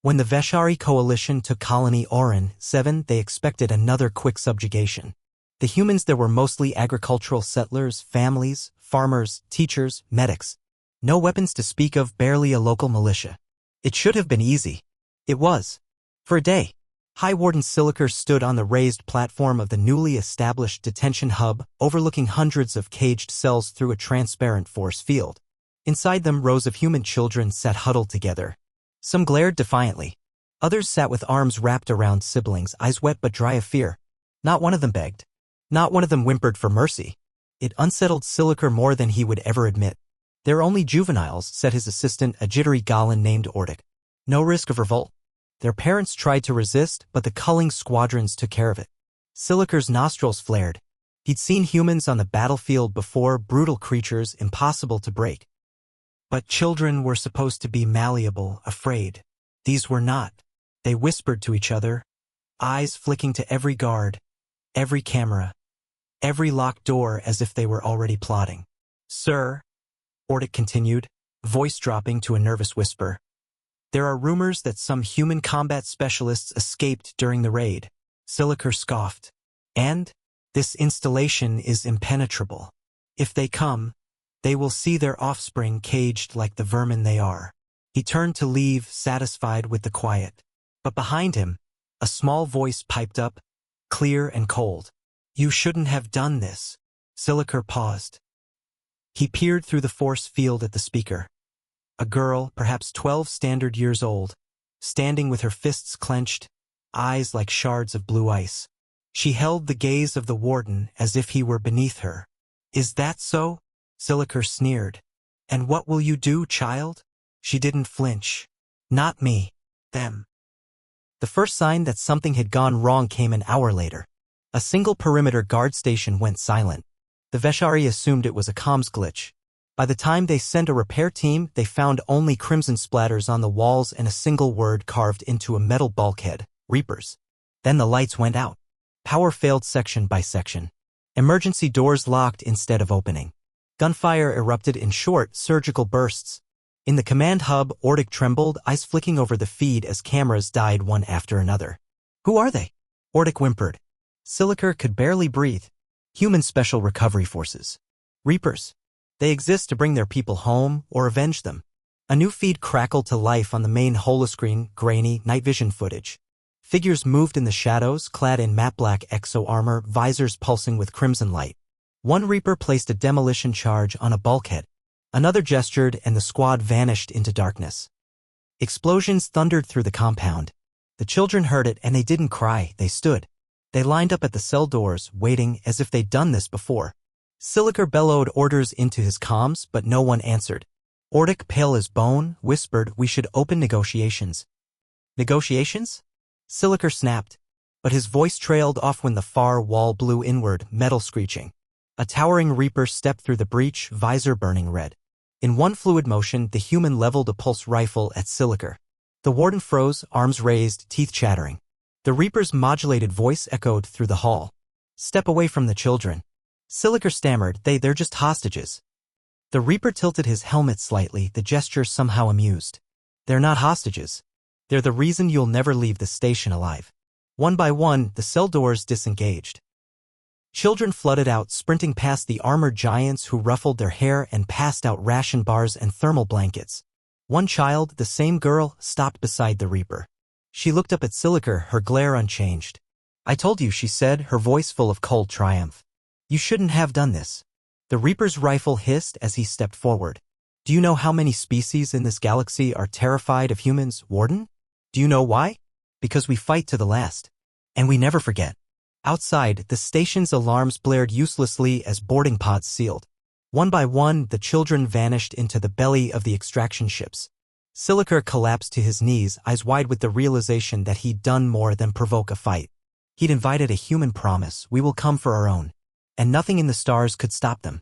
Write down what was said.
When the Veshari coalition took colony Oran 7, they expected another quick subjugation. The humans there were mostly agricultural settlers, families, farmers, teachers, medics. No weapons to speak of, barely a local militia. It should have been easy. It was. For a day. High Warden Siliker stood on the raised platform of the newly established detention hub, overlooking hundreds of caged cells through a transparent force field. Inside them, rows of human children sat huddled together. Some glared defiantly. Others sat with arms wrapped around siblings, eyes wet but dry of fear. Not one of them begged. Not one of them whimpered for mercy. It unsettled Siliker more than he would ever admit. "They're only juveniles," said his assistant, a jittery Golan named Ortic. "No risk of revolt." Their parents tried to resist, but the culling squadrons took care of it. Siliker's nostrils flared. He'd seen humans on the battlefield before, brutal creatures, impossible to break. But children were supposed to be malleable, afraid. These were not. They whispered to each other, eyes flicking to every guard, every camera, every locked door, as if they were already plotting. "Sir," Ortic continued, voice dropping to a nervous whisper, "there are rumors that some human combat specialists escaped during the raid." Siliker scoffed. "And? This installation is impenetrable. If they come, they will see their offspring caged like the vermin they are." He turned to leave, satisfied with the quiet. But behind him, a small voice piped up, clear and cold. "You shouldn't have done this." Siliker paused. He peered through the force field at the speaker. A girl, perhaps 12 standard years old, standing with her fists clenched, eyes like shards of blue ice. She held the gaze of the warden as if he were beneath her. "Is that so?" Siliker sneered. "And what will you do, child?" She didn't flinch. "Not me. Them." The first sign that something had gone wrong came an hour later. A single perimeter guard station went silent. The Veshari assumed it was a comms glitch. By the time they sent a repair team, they found only crimson splatters on the walls and a single word carved into a metal bulkhead: Reapers. Then the lights went out. Power failed section by section. Emergency doors locked instead of opening. Gunfire erupted in short, surgical bursts. In the command hub, Ortic trembled, eyes flicking over the feed as cameras died one after another. "Who are they?" Ortic whimpered. Siliker could barely breathe. "Human Special Recovery Forces. Reapers. They exist to bring their people home or avenge them." A new feed crackled to life on the main holoscreen, grainy, night vision footage. Figures moved in the shadows, clad in matte black exo armor, visors pulsing with crimson light. One Reaper placed a demolition charge on a bulkhead. Another gestured, and the squad vanished into darkness. Explosions thundered through the compound. The children heard it, and they didn't cry, they stood. They lined up at the cell doors, waiting, as if they'd done this before. Siliker bellowed orders into his comms, but no one answered. Ortic, pale as bone, whispered, "We should open negotiations." "Negotiations?" Siliker snapped, but his voice trailed off when the far wall blew inward, metal screeching. A towering Reaper stepped through the breach, visor burning red. In one fluid motion, the human leveled a pulse rifle at Siliker. The warden froze, arms raised, teeth chattering. The Reaper's modulated voice echoed through the hall. "Step away from the children." Siliker stammered, "They're just hostages." The Reaper tilted his helmet slightly, the gesture somehow amused. "They're not hostages. They're the reason you'll never leave the station alive." One by one, the cell doors disengaged. Children flooded out, sprinting past the armored giants who ruffled their hair and passed out ration bars and thermal blankets. One child, the same girl, stopped beside the Reaper. She looked up at Siliker, her glare unchanged. "I told you," she said, her voice full of cold triumph. "You shouldn't have done this." The Reaper's rifle hissed as he stepped forward. "Do you know how many species in this galaxy are terrified of humans, Warden? Do you know why? Because we fight to the last. And we never forget." Outside, the station's alarms blared uselessly as boarding pods sealed. One by one, the children vanished into the belly of the extraction ships. Siliker collapsed to his knees, eyes wide with the realization that he'd done more than provoke a fight. He'd invited a human promise: "We will come for our own." And nothing in the stars could stop them.